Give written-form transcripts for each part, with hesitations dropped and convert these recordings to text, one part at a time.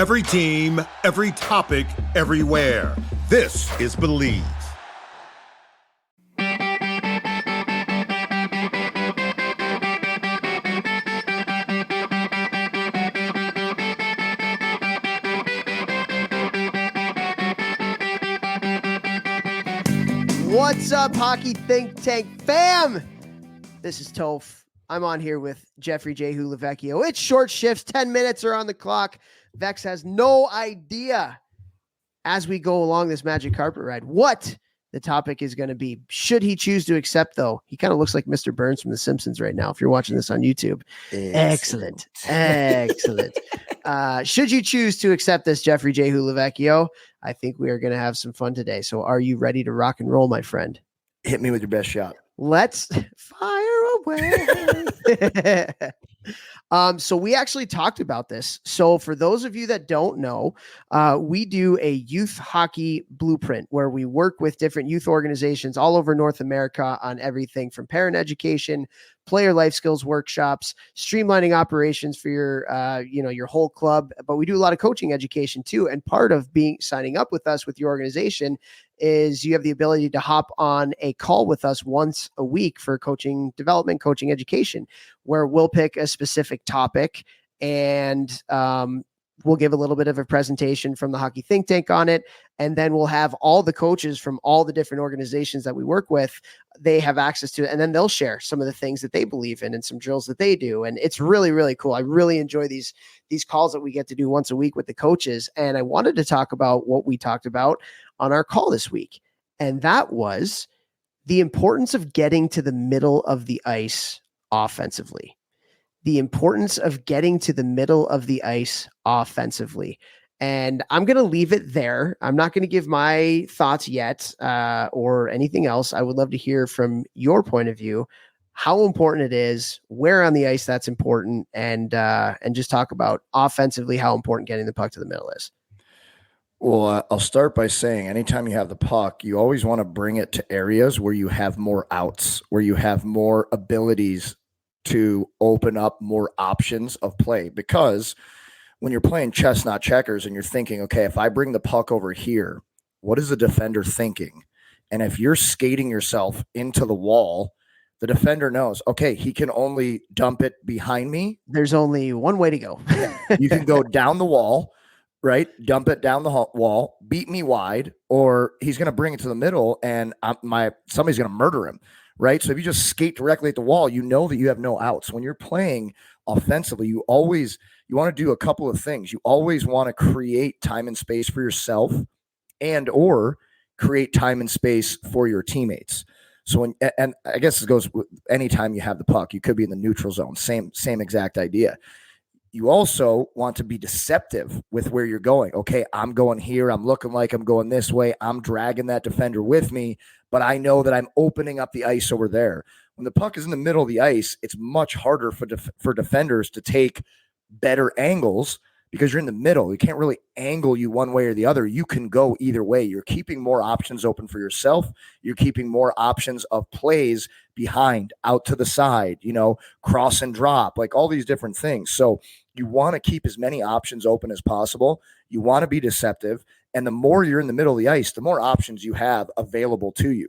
Every team, every topic, everywhere. This is Believe. What's up, Hockey Think Tank fam? This is Toph. I'm on here with Jeffrey J. Hulavecchio. It's short shifts, 10 minutes are on the clock. Vex has no idea as we go along this magic carpet ride what the topic is going to be. Should he choose to accept, though? He kind of looks like Mr. Burns from The Simpsons right now, if you're watching this on YouTube. Excellent. Should you choose to accept this, Jeffrey J. Hulavecchio, I think we are going to have some fun today. So are you ready to rock and roll, my friend? Hit me with your best shot. Let's fire away. So we actually talked about this. So for those of you that don't know, we do a youth hockey blueprint where we work with different youth organizations all over North America on everything from parent education, player life skills workshops, streamlining operations for your whole club. But we do a lot of coaching education too. And part of signing up with us with your organization is you have the ability to hop on a call with us once a week for coaching development, coaching education, where we'll pick a specific topic and we'll give a little bit of a presentation from the Hockey Think Tank on it. And then we'll have all the coaches from all the different organizations that we work with. They have access to it. And then they'll share some of the things that they believe in and some drills that they do. And it's really, really cool. I really enjoy these calls that we get to do once a week with the coaches. And I wanted to talk about what we talked about on our call this week. And that was the importance of getting to the middle of the ice offensively. The importance of getting to the middle of the ice offensively. And I'm going to leave it there. I'm not going to give my thoughts yet or anything else. I would love to hear from your point of view, how important it is, where on the ice that's important, and just talk about offensively how important getting the puck to the middle is. Well, I'll start by saying anytime you have the puck, you always want to bring it to areas where you have more outs, where you have more abilities to open up more options of play. Because when you're playing chess, not checkers, and you're thinking, okay, if I bring the puck over here, what is the defender thinking? And if you're skating yourself into the wall, the defender knows, okay, he can only dump it behind me. There's only one way to go. You can go down the wall, right? Dump it down the wall, beat me wide, or he's going to bring it to the middle and somebody's going to murder him. Right. So if you just skate directly at the wall, you know that you have no outs. When you're playing offensively, you want to do a couple of things. You always want to create time and space for yourself or create time and space for your teammates. So and I guess this goes with anytime you have the puck, you could be in the neutral zone. Same exact idea. You also want to be deceptive with where you're going. Okay, I'm going here. I'm looking like I'm going this way. I'm dragging that defender with me, but I know that I'm opening up the ice over there. When the puck is in the middle of the ice, it's much harder for defenders to take better angles because you're in the middle. You can't really angle you one way or the other. You can go either way. You're keeping more options open for yourself. You're keeping more options of plays behind, out to the side, cross and drop, like all these different things. So you want to keep as many options open as possible. You want to be deceptive. And the more you're in the middle of the ice, the more options you have available to you.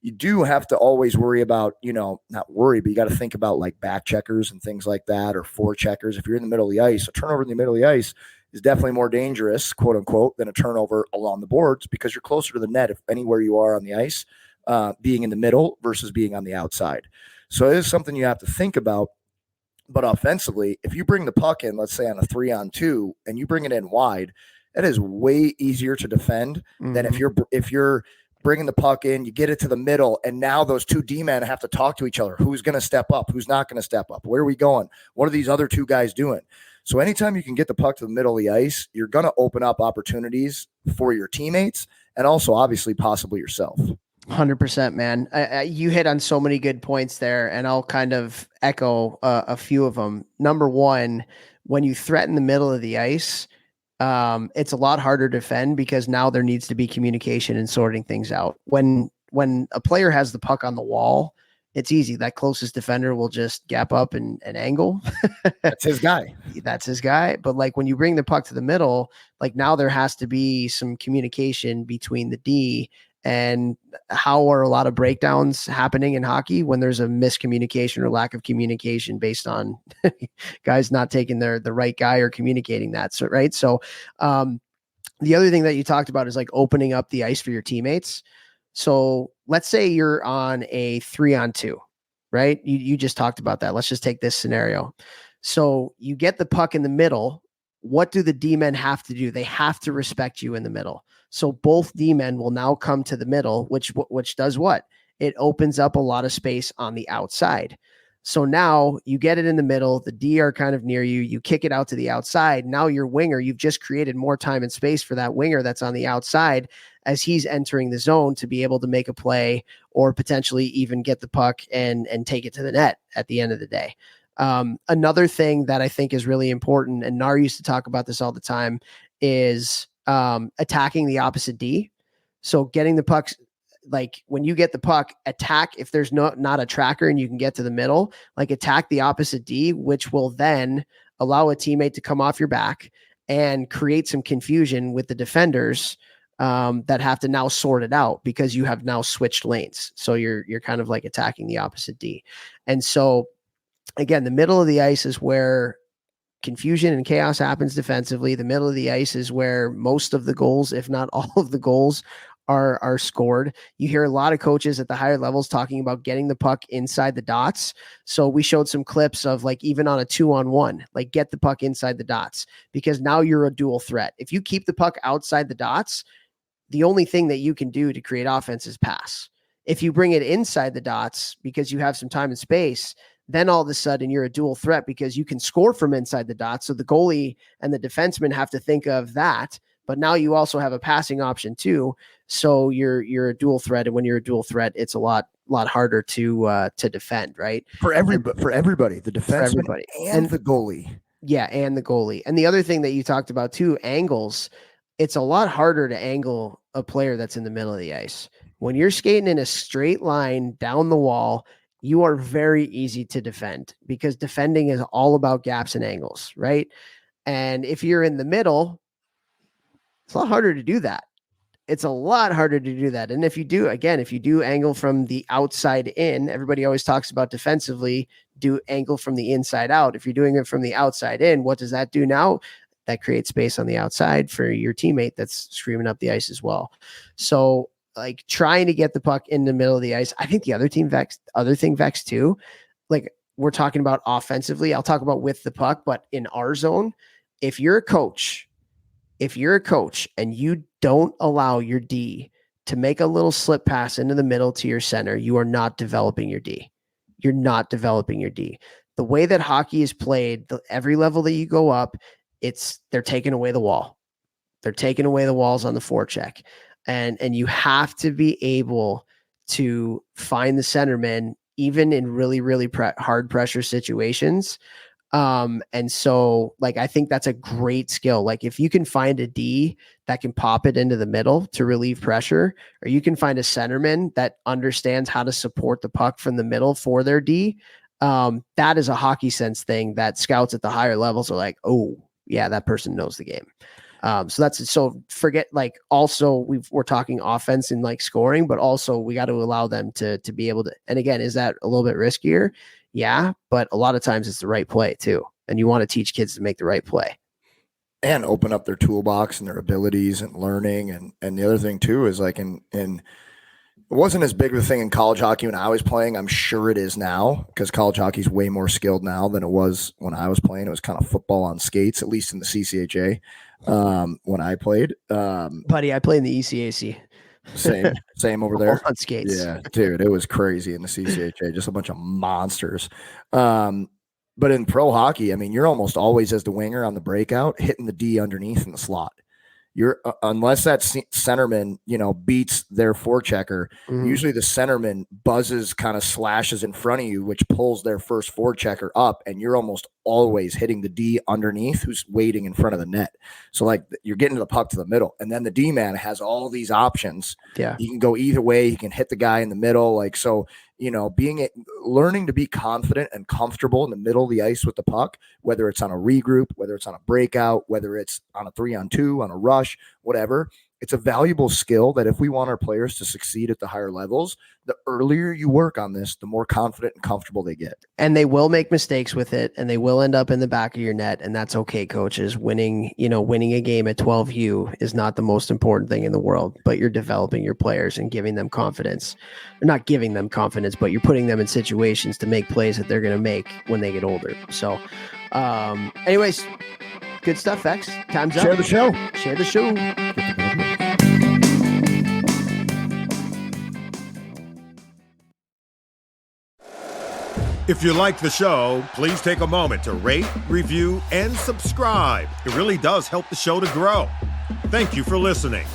You do have to always worry about, not worry, but you got to think about like back checkers and things like that, or fore checkers. If you're in the middle of the ice, a turnover in the middle of the ice is definitely more dangerous, quote unquote, than a turnover along the boards because you're closer to the net if anywhere you are on the ice, being in the middle versus being on the outside. So it is something you have to think about. But offensively, if you bring the puck in, let's say on a 3-on-2, and you bring it in wide, that is way easier to defend than if you're bringing the puck in, you get it to the middle, and now those two D-men have to talk to each other. Who's going to step up? Who's not going to step up? Where are we going? What are these other two guys doing? So anytime you can get the puck to the middle of the ice, you're going to open up opportunities for your teammates and also obviously possibly yourself. 100%, man. You hit on so many good points there, and I'll kind of echo a few of them. Number one, when you threaten the middle of the ice, it's a lot harder to defend because now there needs to be communication and sorting things out. When a player has the puck on the wall, it's easy. That closest defender will just gap up and angle. That's his guy. That's his guy. But like when you bring the puck to the middle, like now there has to be some communication between the D. And how are a lot of breakdowns happening in hockey when there's a miscommunication or lack of communication based on guys not taking the right guy or communicating that. So, right. So, the other thing that you talked about is like opening up the ice for your teammates. So let's say you're on a 3-on-2, right? You just talked about that. Let's just take this scenario. So you get the puck in the middle. What do the D-men have to do? They have to respect you in the middle. So both D-men will now come to the middle, which does what? It opens up a lot of space on the outside. So now you get it in the middle, the D are kind of near you, you kick it out to the outside. Now your winger, you've just created more time and space for that winger that's on the outside as he's entering the zone to be able to make a play or potentially even get the puck and take it to the net at the end of the day. Another thing that I think is really important, and Nar used to talk about this all the time, is attacking the opposite D. So getting the pucks, like when you get the puck, attack if there's not a tracker and you can get to the middle, like attack the opposite D, which will then allow a teammate to come off your back and create some confusion with the defenders that have to now sort it out because you have now switched lanes. So you're kind of like attacking the opposite D. And so again, the middle of the ice is where confusion and chaos happens defensively. The middle of the ice is where most of the goals, if not all of the goals, are scored. You hear a lot of coaches at the higher levels talking about getting the puck inside the dots. So we showed some clips of like even on a 2-on-1, like get the puck inside the dots because now you're a dual threat. If you keep the puck outside the dots, the only thing that you can do to create offense is pass. If you bring it inside the dots because you have some time and space, then all of a sudden you're a dual threat because you can score from inside the dots. So the goalie and the defenseman have to think of that, but now you also have a passing option too. So you're a dual threat, and when you're a dual threat, it's a lot harder to defend, right? For everybody, the defenseman and the goalie. Yeah, and the goalie. And the other thing that you talked about too, angles. It's a lot harder to angle a player that's in the middle of the ice. When you're skating in a straight line down the wall, you are very easy to defend because defending is all about gaps and angles, right? And if you're in the middle, it's a lot harder to do that. It's a lot harder to do that. And if you do angle from the outside in, everybody always talks about defensively, do angle from the inside out. If you're doing it from the outside in, what does that do now? That creates space on the outside for your teammate that's screaming up the ice as well. So like trying to get the puck in the middle of the ice. I think the other thing Vex too, like we're talking about offensively, I'll talk about with the puck, but in our zone, if you're a coach and you don't allow your D to make a little slip pass into the middle to your center, you are not developing your D. You're not developing your D. The way that hockey is played, every level that you go up, they're taking away the wall. They're taking away the walls on the forecheck. And you have to be able to find the centerman even in really, really hard pressure situations. And so like, I think that's a great skill. Like if you can find a D that can pop it into the middle to relieve pressure, or you can find a centerman that understands how to support the puck from the middle for their D. That is a hockey sense thing that scouts at the higher levels are like, oh yeah, that person knows the game. So forget like also we're talking offense and like scoring, but also we got to allow them to be able to, and again, is that a little bit riskier? Yeah, but a lot of times it's the right play too. And you want to teach kids to make the right play. And open up their toolbox and their abilities and learning. And the other thing too is like it wasn't as big of a thing in college hockey when I was playing. I'm sure it is now because college hockey is way more skilled now than it was when I was playing. It was kind of football on skates, at least in the CCHA when I played. Buddy, I played in the ECAC. Same over there on skates. Yeah, dude, it was crazy in the CCHA, just a bunch of monsters. But in pro hockey, I mean, you're almost always as the winger on the breakout hitting the D underneath in the slot. You're unless that centerman, beats their forechecker, usually the centerman buzzes, kind of slashes in front of you, which pulls their first forechecker up, and you're almost always hitting the D underneath who's waiting in front of the net. So like you're getting the puck to the middle, and then the D man has all these options. Yeah. He can go either way. He can hit the guy in the middle. Like, so, learning to be confident and comfortable in the middle of the ice with the puck, whether it's on a regroup, whether it's on a breakout, whether it's on a 3-on-2, on a rush, whatever. It's a valuable skill that if we want our players to succeed at the higher levels, the earlier you work on this, the more confident and comfortable they get. And they will make mistakes with it, and they will end up in the back of your net, and that's okay, coaches. Winning a game at 12U is not the most important thing in the world, but you're developing your players and giving them confidence. Or not giving them confidence, but you're putting them in situations to make plays that they're going to make when they get older. So, anyways, good stuff, X. Time's up. Share the show. Share the show. If you like the show, please take a moment to rate, review, and subscribe. It really does help the show to grow. Thank you for listening.